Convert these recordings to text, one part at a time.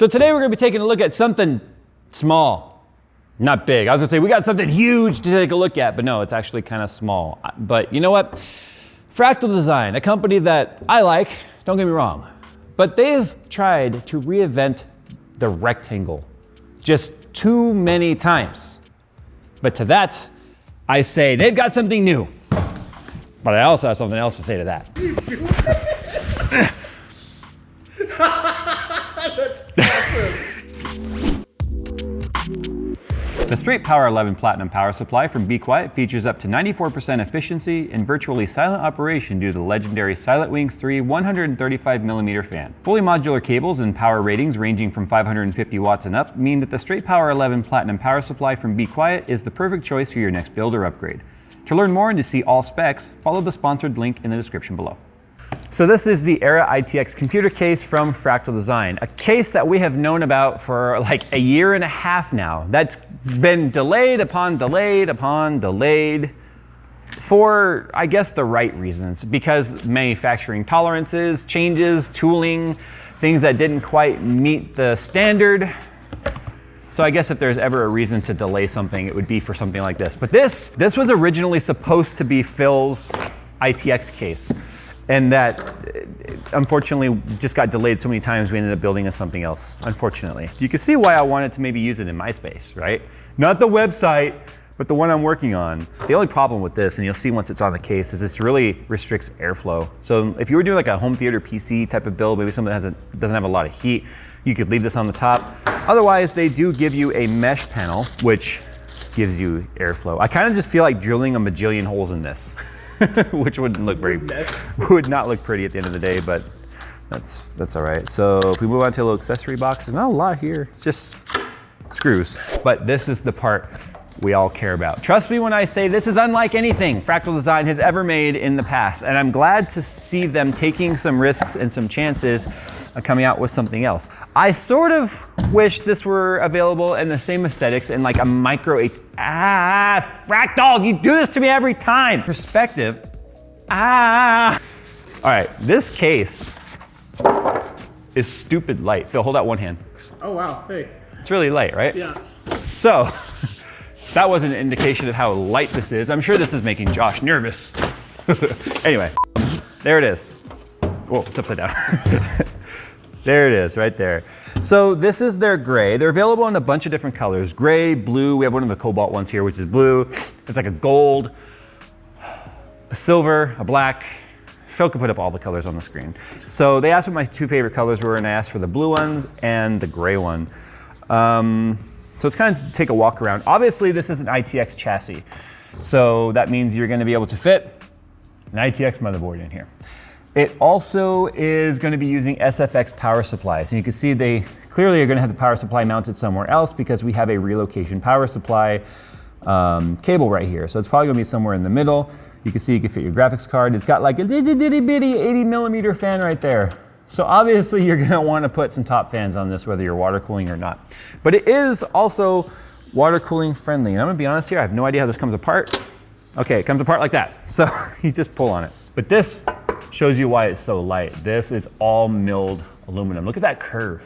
So today we're gonna be taking a look at something small, not big. I was gonna say we got something huge to take a look at, but no, it's actually kind of small. But you know what? Fractal Design, a company that I like, don't get me wrong, but they've tried to reinvent the rectangle just too many times. But to that, I say they've got something new. But I also have something else to say to that. That's awesome. The straight Power 11 Platinum power supply from Be Quiet features up to 94% efficiency and virtually silent operation due to the legendary Silent Wings 3 135mm fan. Fully modular cables and power ratings ranging from 550 watts and up mean that the straight Power 11 Platinum power supply from Be Quiet is the perfect choice for your next build or upgrade. To learn more and to see all specs, follow the sponsored link in the description below. So this is the Era ITX computer case from Fractal Design, a case that we have known about for like a year and a half now. That's been delayed upon delayed upon delayed for, I guess, the right reasons, because manufacturing tolerances, changes, tooling, things that didn't quite meet the standard. So I guess if there's ever a reason to delay something, it would be for something like this. But this was originally supposed to be Phil's ITX case. And that, unfortunately, just got delayed so many times we ended up building something else, unfortunately. You can see why I wanted to maybe use it in my space, right? Not the website, but the one I'm working on. The only problem with this, and you'll see once it's on the case, is this really restricts airflow. So if you were doing like a home theater PC type of build, maybe something that doesn't have a lot of heat, you could leave this on the top. Otherwise, they do give you a mesh panel, which gives you airflow. I kind of just feel like drilling a bajillion holes in this. Which wouldn't look would not look pretty at the end of the day, but that's all right. So if we move on to a little accessory box, there's not a lot here. It's just screws. But this is the part we all care about. Trust me when I say this is unlike anything Fractal Design has ever made in the past. And I'm glad to see them taking some risks and some chances of coming out with something else. I sort of wish this were available in the same aesthetics in like a micro Fractal, you do this to me every time. Perspective, All right, this case is stupid light. Phil, hold out one hand. Oh wow, hey. It's really light, right? Yeah. So, that was an indication of how light this is. I'm sure this is making Josh nervous. Anyway, there it is. Whoa, it's upside down. There it is, right there. So this is their gray. They're available in a bunch of different colors. Gray, blue, we have one of the cobalt ones here, which is blue. It's like a gold, a silver, a black. Phil could put up all the colors on the screen. So they asked what my two favorite colors were, and I asked for the blue ones and the gray one. So it's kind of to take a walk around. Obviously, this is an ITX chassis. So that means you're gonna be able to fit an ITX motherboard in here. It also is gonna be using SFX power supplies. And you can see they clearly are gonna have the power supply mounted somewhere else because we have a relocation power supply cable right here. So it's probably gonna be somewhere in the middle. You can see you can fit your graphics card. It's got like a itty bitty 80mm fan right there. So obviously you're gonna wanna put some top fans on this, whether you're water cooling or not. But it is also water cooling friendly. And I'm gonna be honest here, I have no idea how this comes apart. Okay, it comes apart like that. So you just pull on it. But this shows you why it's so light. This is all milled aluminum. Look at that curve.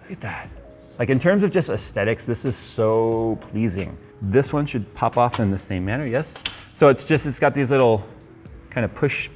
Look at that. Like in terms of just aesthetics, this is so pleasing. This one should pop off in the same manner, yes? So it's got these little kind of push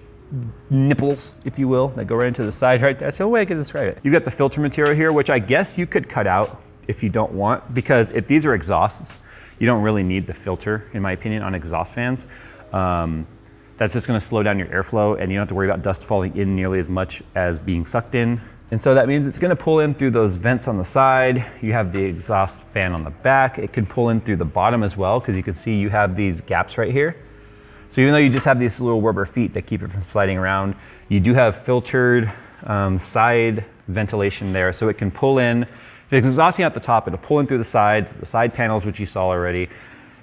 nipples, if you will, that go right into the side right there. That's the only way I can describe it. You've got the filter material here, which I guess you could cut out if you don't want, because if these are exhausts, you don't really need the filter, in my opinion, on exhaust fans. That's just gonna slow down your airflow and you don't have to worry about dust falling in nearly as much as being sucked in. And so that means it's gonna pull in through those vents on the side. You have the exhaust fan on the back. It can pull in through the bottom as well, because you can see you have these gaps right here. So even though you just have these little rubber feet that keep it from sliding around, you do have filtered side ventilation there, so it can pull in. If it's exhausting at the top, it'll pull in through the side panels, which you saw already,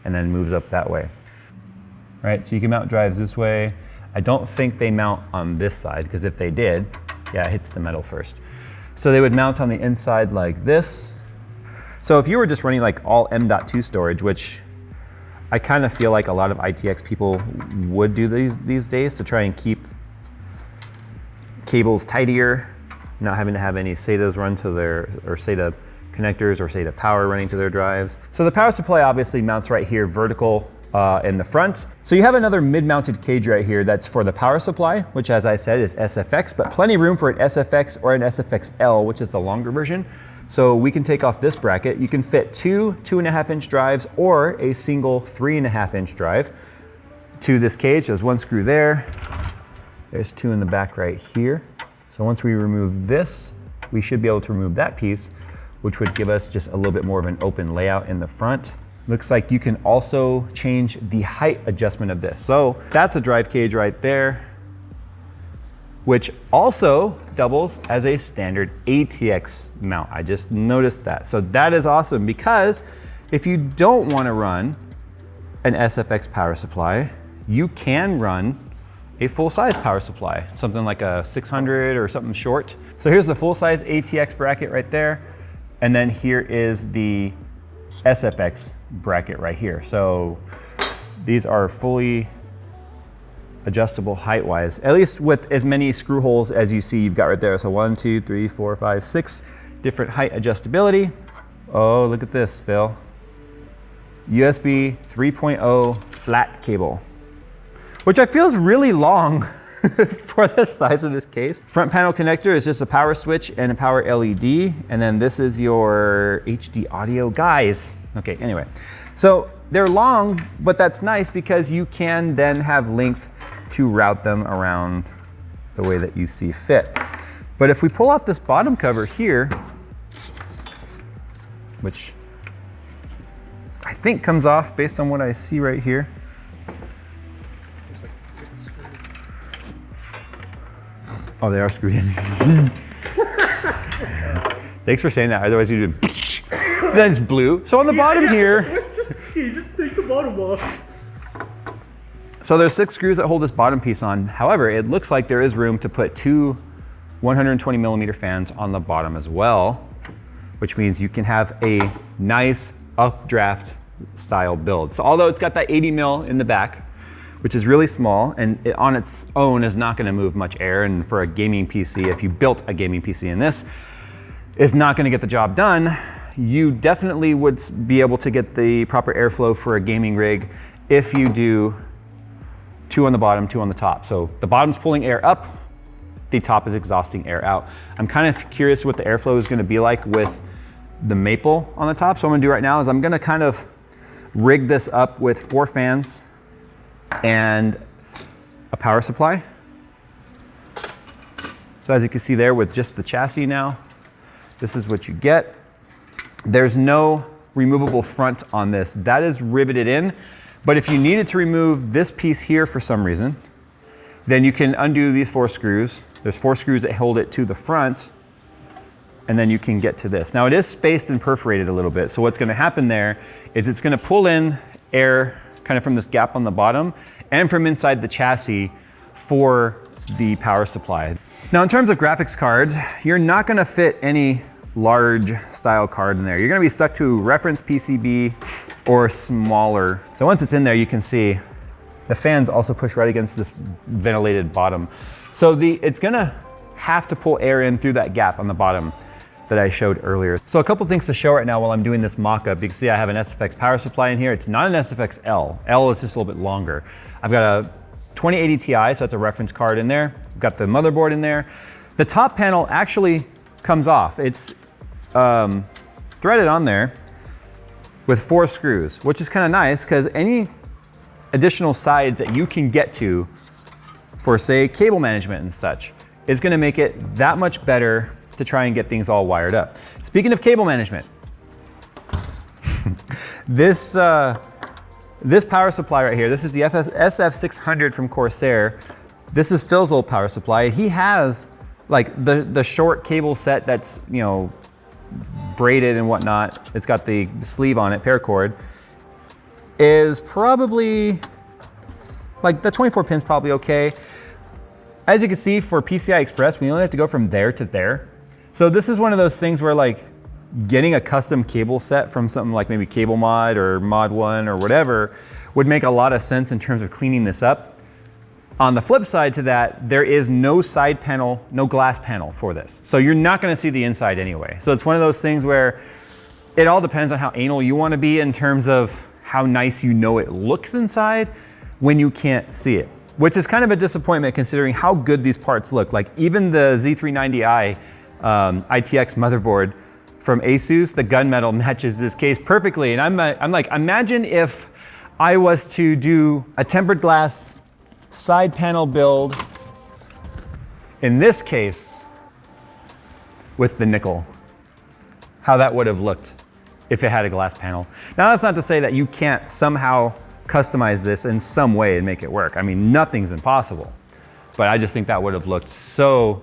and then moves up that way. Right, so you can mount drives this way. I don't think they mount on this side, because if they did, yeah, it hits the metal first. So they would mount on the inside like this. So if you were just running like all M.2 storage, which I kind of feel like a lot of ITX people would do these days to try and keep cables tidier not having to have any SATAs run to their, or SATA connectors or SATA power running to their drives. So the power supply obviously mounts right here vertical in the front. So you have another mid-mounted cage right here that's for the power supply, which as I said is SFX, but plenty of room for an SFX or an SFXL, which is the longer version. So we can take off this bracket. You can fit two 2.5-inch drives or a single 3.5-inch drive to this cage. There's one screw there. There's two in the back right here. So once we remove this, we should be able to remove that piece, which would give us just a little bit more of an open layout in the front. Looks like you can also change the height adjustment of this. So that's a drive cage right there, which also doubles as a standard ATX mount. I just noticed that. So that is awesome, because if you don't want to run an SFX power supply, you can run a full-size power supply, something like a 600 or something short. So here's the full-size ATX bracket right there. And then here is the SFX bracket right here. So these are fully adjustable height-wise, at least with as many screw holes as you see you've got right there. So 1, 2, 3, 4, 5, 6 different height adjustability. Oh, look at this, Phil. USB 3.0 flat cable, which I feel is really long for the size of this case. Front panel connector is just a power switch and a power LED. And then this is your HD audio, guys. Okay, anyway. So they're long, but that's nice because you can then have length to route them around the way that you see fit. But if we pull off this bottom cover here, which I think comes off based on what I see right here. Oh, they are screwed in. Thanks for saying that, otherwise you'd do then it's blue. So on the bottom here, you just take the bottom off. so there's 6 screws that hold this bottom piece on. However, it looks like there is room to put 2 120mm fans on the bottom as well, which means you can have a nice updraft style build. So although it's got that 80mm in the back, which is really small, and it on its own is not gonna move much air, and for a gaming PC, if you built a gaming PC in this, is not gonna get the job done, you definitely would be able to get the proper airflow for a gaming rig if you do 2 on the bottom, 2 on the top. So the bottom's pulling air up, the top is exhausting air out. I'm kind of curious what the airflow is gonna be like with the maple on the top. So what I'm gonna do right now is I'm gonna kind of rig this up with 4 fans and a power supply. So as you can see there with just the chassis now, this is what you get. There's no removable front on this. That is riveted in, but if you needed to remove this piece here for some reason, then you can undo these 4 screws. There's 4 screws that hold it to the front, and then you can get to this. Now it is spaced and perforated a little bit, so what's gonna happen there is it's gonna pull in air kind of from this gap on the bottom and from inside the chassis for the power supply. Now in terms of graphics cards, you're not gonna fit any large style card in there. You're gonna be stuck to reference PCB or smaller. So once it's in there, you can see the fans also push right against this ventilated bottom. So it's gonna have to pull air in through that gap on the bottom that I showed earlier. So a couple things to show right now while I'm doing this mock-up. You can see I have an SFX power supply in here. It's not an SFX L. L is just a little bit longer. I've got a 2080 Ti, so that's a reference card in there. I've got the motherboard in there. The top panel actually comes off. It's threaded on there with 4 screws, which is kind of nice because any additional sides that you can get to for, say, cable management and such is going to make it that much better to try and get things all wired up. Speaking of cable management, this power supply right here, this is the SF600 from Corsair. This is Phil's old power supply. He has like the short cable set that's, you know, braided and whatnot. It's got the sleeve on it, paracord. Is probably, like the 24 pin's probably okay. As you can see for PCI Express, we only have to go from there to there. So this is one of those things where like getting a custom cable set from something like maybe Cable Mod or Mod 1 or whatever would make a lot of sense in terms of cleaning this up. On the flip side to that, there is no side panel, no glass panel for this. So you're not gonna see the inside anyway. So it's one of those things where it all depends on how anal you wanna be in terms of how nice you know it looks inside when you can't see it, which is kind of a disappointment considering how good these parts look. Like even the Z390i ITX motherboard from Asus, the gunmetal matches this case perfectly. And I'm like, imagine if I was to do a tempered glass side panel build in this case with the nickel, how that would have looked if it had a glass panel. Now that's not to say that you can't somehow customize this in some way and make it work. I mean, nothing's impossible, but I just think that would have looked so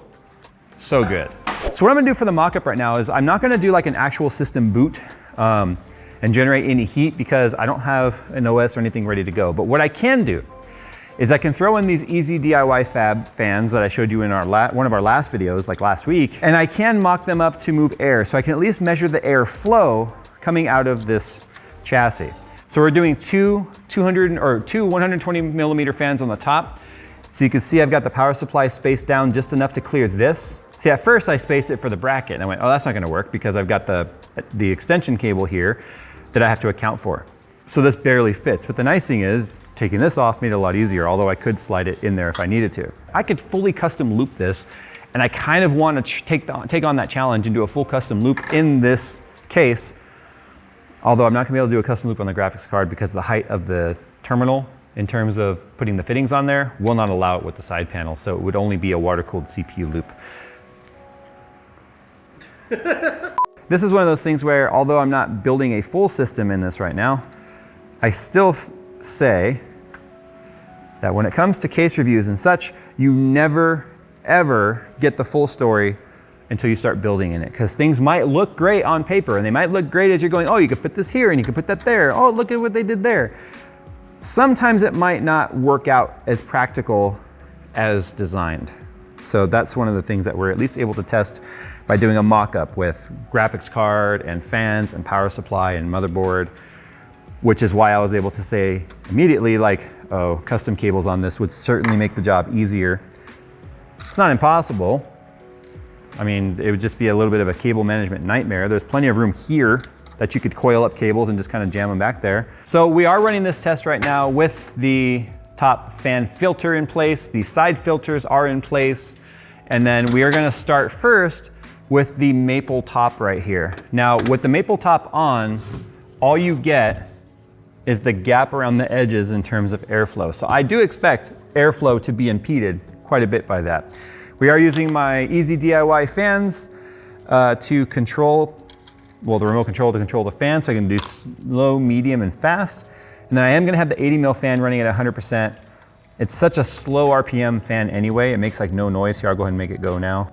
good. So what I'm gonna do for the mock-up right now is I'm not gonna do like an actual system boot and generate any heat because I don't have an OS or anything ready to go. But what I can do is I can throw in these easy DIY fab fans that I showed you in one of our last videos, like last week, and I can mock them up to move air. So I can at least measure the air flow coming out of this chassis. So we're doing two 120 millimeter fans on the top. So you can see I've got the power supply spaced down just enough to clear this. See, at first I spaced it for the bracket and I went, oh, that's not gonna work because I've got the extension cable here that I have to account for. So this barely fits, but the nice thing is taking this off made it a lot easier, although I could slide it in there if I needed to. I could fully custom loop this, and I kind of want to take on that challenge and do a full custom loop in this case, although I'm not gonna be able to do a custom loop on the graphics card because the height of the terminal in terms of putting the fittings on there will not allow it with the side panel, so it would only be a water-cooled CPU loop. This is one of those things where, although I'm not building a full system in this right now, I still say that when it comes to case reviews and such, you never, ever get the full story until you start building in it. Because things might look great on paper and they might look great as you're going, oh, you could put this here and you could put that there. Oh, look at what they did there. Sometimes it might not work out as practical as designed. So that's one of the things that we're at least able to test by doing a mock-up with graphics card and fans and power supply and motherboard, which is why I was able to say immediately, like, oh, custom cables on this would certainly make the job easier. It's not impossible. I mean, it would just be a little bit of a cable management nightmare. There's plenty of room here that you could coil up cables and just kind of jam them back there. So we are running this test right now with the top fan filter in place. The side filters are in place. And then we are gonna start first with the maple top right here. Now, with the maple top on, all you get is the gap around the edges in terms of airflow. So I do expect airflow to be impeded quite a bit by that. We are using my easy DIY fans to control, well, the remote control to control the fan, so I can do slow, medium, and fast. And then I am gonna have the 80 mil fan running at 100%. It's such a slow RPM fan anyway, it makes like no noise. Here, I'll go ahead and make it go now.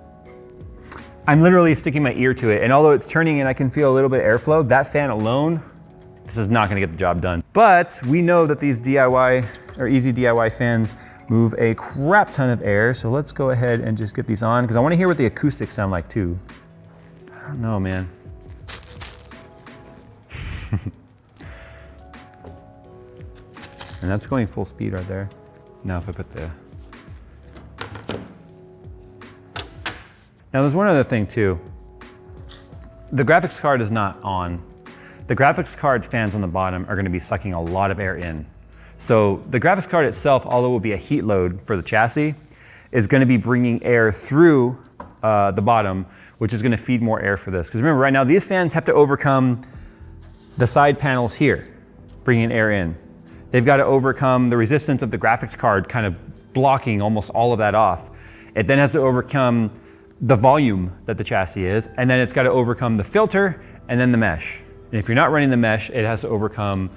I'm literally sticking my ear to it, and although it's turning and I can feel a little bit of airflow, that fan alone, this is not gonna get the job done. But we know that these DIY or easy DIY fans move a crap ton of air, so let's go ahead and just get these on because I wanna hear what the acoustics sound like too. I don't know, man. And that's going full speed right there. Now if I put the... Now there's one other thing too. The graphics card is not on. The graphics card fans on the bottom are gonna be sucking a lot of air in. So the graphics card itself, although it will be a heat load for the chassis, is gonna be bringing air through the bottom, which is gonna feed more air for this. Because remember, right now these fans have to overcome the side panels here, bringing air in. They've got to overcome the resistance of the graphics card kind of blocking almost all of that off. It then has to overcome the volume that the chassis is, and then it's got to overcome the filter and then the mesh. And if you're not running the mesh, it has to overcome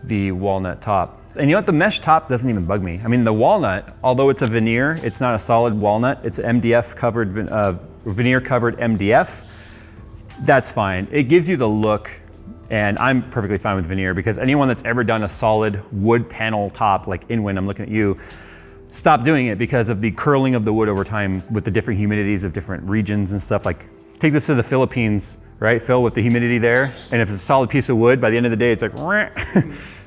the walnut top. And you know what, the mesh top doesn't even bug me. I mean, the walnut, although it's a veneer, it's not a solid walnut, it's MDF covered, veneer covered MDF, that's fine. It gives you the look. And I'm perfectly fine with veneer because anyone that's ever done a solid wood panel top, like Inwin, I'm looking at you, stop doing it because of the curling of the wood over time with the different humidities of different regions and stuff. Like, takes us to the Philippines, right, Phil, with the humidity there. And if it's a solid piece of wood, by the end of the day, it's like,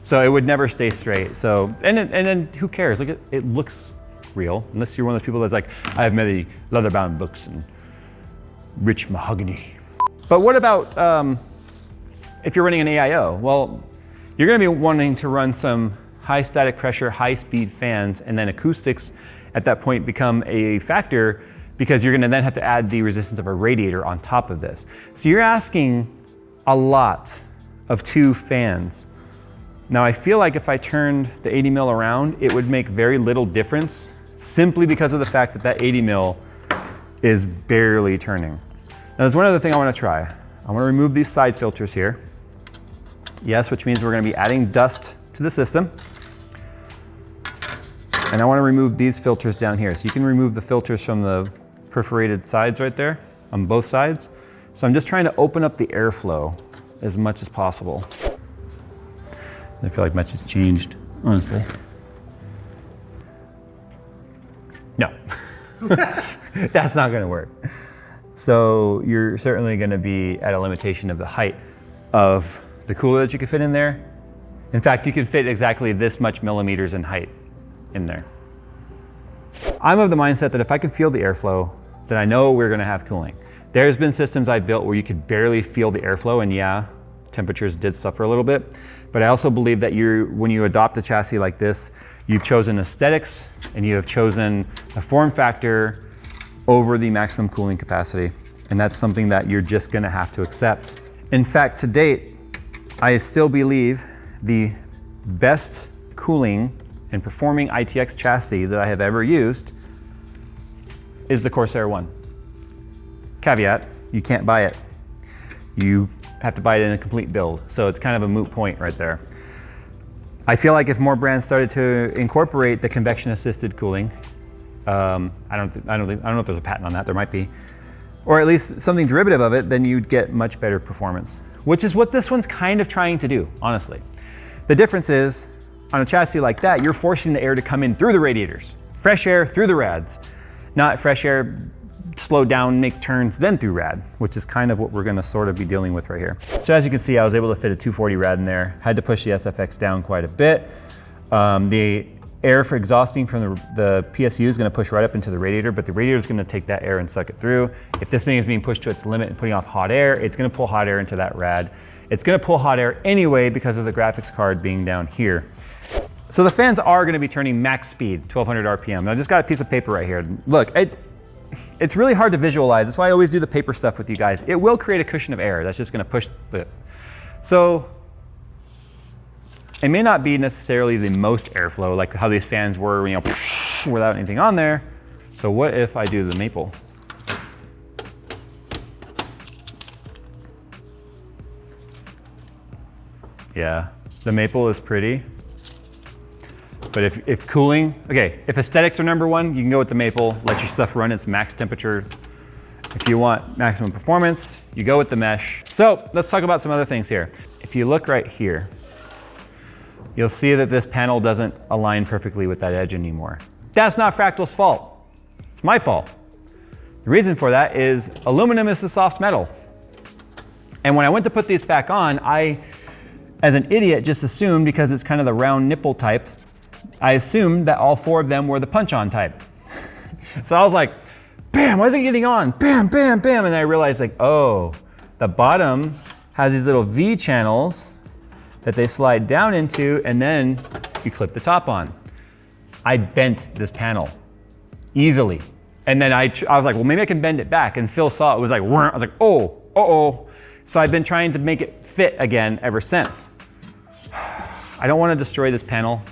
so it would never stay straight. So, and then who cares? Like, it looks real, unless you're one of those people that's like, I have many leather-bound books and rich mahogany. But what about if you're running an AIO? Well, you're gonna be wanting to run some high static pressure, high speed fans, and then acoustics at that point become a factor because you're gonna then have to add the resistance of a radiator on top of this. So you're asking a lot of 2 fans. Now I feel like if I turned the 80 mil around, it would make very little difference simply because of the fact that that 80 mil is barely turning. Now there's one other thing I wanna try. I wanna remove these side filters here. Yes, which means we're gonna be adding dust to the system. And I wanna remove these filters down here. So you can remove the filters from the perforated sides right there on both sides. So I'm just trying to open up the airflow as much as possible. I feel like much has changed, honestly. No, that's not gonna work. So you're certainly gonna be at a limitation of the height of the cooler that you could fit in there. In fact, you could fit exactly this much millimeters in height in there. I'm of the mindset that if I can feel the airflow, then I know we're gonna have cooling. There's been systems I've built where you could barely feel the airflow, and yeah, temperatures did suffer a little bit. But I also believe that when you adopt a chassis like this, you've chosen aesthetics and you have chosen a form factor over the maximum cooling capacity. And that's something that you're just gonna have to accept. In fact, to date, I still believe the best cooling and performing ITX chassis that I have ever used is the Corsair one. Caveat, you can't buy it. You have to buy it in a complete build. So it's kind of a moot point right there. I feel like if more brands started to incorporate the convection assisted cooling, I don't know if there's a patent on that, there might be, or at least something derivative of it, then you'd get much better performance, which is what this one's kind of trying to do, honestly. The difference is, on a chassis like that, you're forcing the air to come in through the radiators. Fresh air through the rads, not fresh air slow down, make turns, then through rad, which is kind of what we're gonna sort of be dealing with right here. So as you can see, I was able to fit a 240 rad in there, had to push the SFX down quite a bit. The air for exhausting from the PSU is gonna push right up into the radiator, but the radiator is gonna take that air and suck it through. If this thing is being pushed to its limit and putting off hot air, it's gonna pull hot air into that rad. It's gonna pull hot air anyway because of the graphics card being down here. So the fans are gonna be turning max speed, 1200 RPM. Now I just got a piece of paper right here. Look, it's really hard to visualize. That's why I always do the paper stuff with you guys. It will create a cushion of air that's just gonna push the, so it may not be necessarily the most airflow, like how these fans were, you know, without anything on there. So what if I do the maple? Yeah, the maple is pretty. But if cooling, okay, if aesthetics are number one, you can go with the maple, let your stuff run its max temperature. If you want maximum performance, you go with the mesh. So let's talk about some other things here. If you look right here, you'll see that this panel doesn't align perfectly with that edge anymore. That's not Fractal's fault. It's my fault. The reason for that is aluminum is the soft metal. And when I went to put these back on, I, as an idiot, just assumed, because it's kind of the round nipple type, I assumed that all 4 of them were the punch-on type. So I was like, bam, why is it getting on? Bam, bam, bam. And I realized, like, oh, the bottom has these little V channels that they slide down into, and then you clip the top on. I bent this panel easily. And then I was like, well, maybe I can bend it back. And Phil saw it was like, I was like, oh, uh-oh. So I've been trying to make it fit again ever since. I don't want to destroy this panel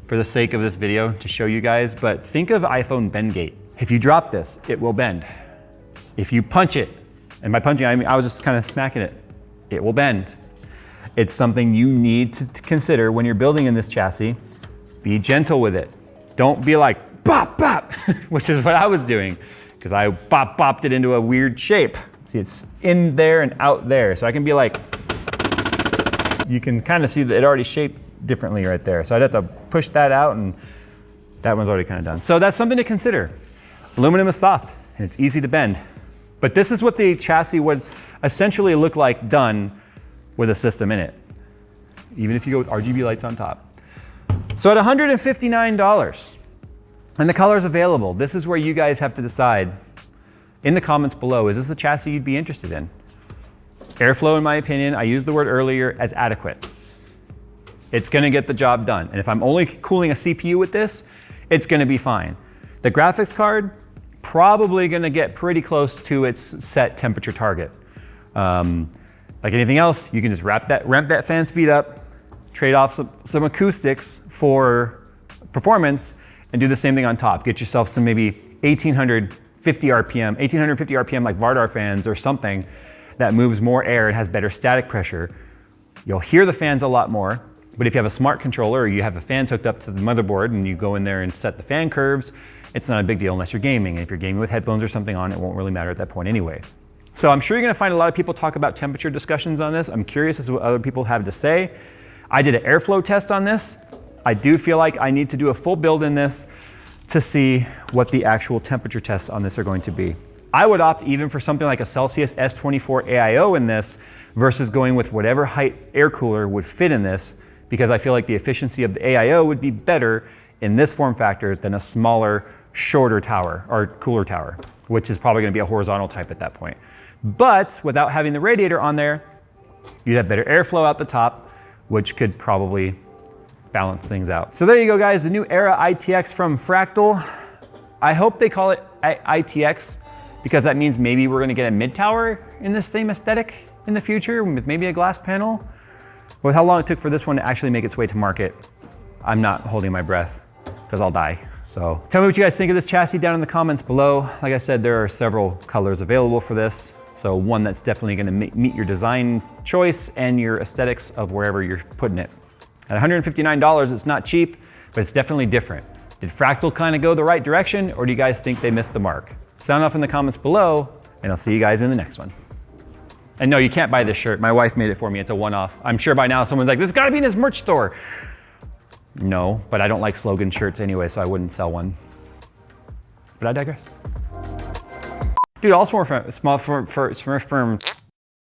for the sake of this video to show you guys, but think of iPhone bend gate. If you drop this, it will bend. If you punch it, and by punching, I mean, I was just kind of smacking it, it will bend. It's something you need to consider when you're building in this chassis. Be gentle with it. Don't be like, bop, bop, which is what I was doing, because I bopped it into a weird shape. See, it's in there and out there. So I can be like, you can kind of see that it already shaped differently right there. So I'd have to push that out, and that one's already kind of done. So that's something to consider. Aluminum is soft and it's easy to bend. But this is what the chassis would essentially look like done with a system in it, even if you go with RGB lights on top. So at $159, And the color's available. This is where you guys have to decide in the comments below, is this a chassis you'd be interested in? Airflow, in my opinion, I used the word earlier, as adequate. It's gonna get the job done. And if I'm only cooling a CPU with this, it's gonna be fine. The graphics card, probably gonna get pretty close to its set temperature target. Like anything else, you can just ramp that fan speed up, trade off some acoustics for performance, and do the same thing on top. Get yourself some maybe 1850 RPM like Vardar fans or something that moves more air and has better static pressure. You'll hear the fans a lot more, but if you have a smart controller or you have the fans hooked up to the motherboard and you go in there and set the fan curves, it's not a big deal unless you're gaming. And if you're gaming with headphones or something on, it won't really matter at that point anyway. So I'm sure you're gonna find a lot of people talk about temperature discussions on this. I'm curious as to what other people have to say. I did an airflow test on this. I do feel like I need to do a full build in this to see what the actual temperature tests on this are going to be. I would opt even for something like a Celsius S24 AIO in this versus going with whatever height air cooler would fit in this, because I feel like the efficiency of the AIO would be better in this form factor than a smaller, shorter tower or cooler tower, which is probably gonna be a horizontal type at that point. But without having the radiator on there, you'd have better airflow out the top, which could probably balance things out. So there you go, guys, the new Era ITX from Fractal. I hope they call it ITX, because that means maybe we're gonna get a mid-tower in this same aesthetic in the future with maybe a glass panel. But with how long it took for this one to actually make its way to market, I'm not holding my breath because I'll die. So tell me what you guys think of this chassis down in the comments below. Like I said, there are several colors available for this. So one that's definitely gonna meet your design choice and your aesthetics of wherever you're putting it. At $159, it's not cheap, but it's definitely different. Did Fractal kind of go the right direction, or do you guys think they missed the mark? Sound off in the comments below, and I'll see you guys in the next one. And no, you can't buy this shirt. My wife made it for me. It's a one-off. I'm sure by now someone's like, this gotta be in his merch store. No, but I don't like slogan shirts anyway, so I wouldn't sell one. But I digress. Dude, all small firm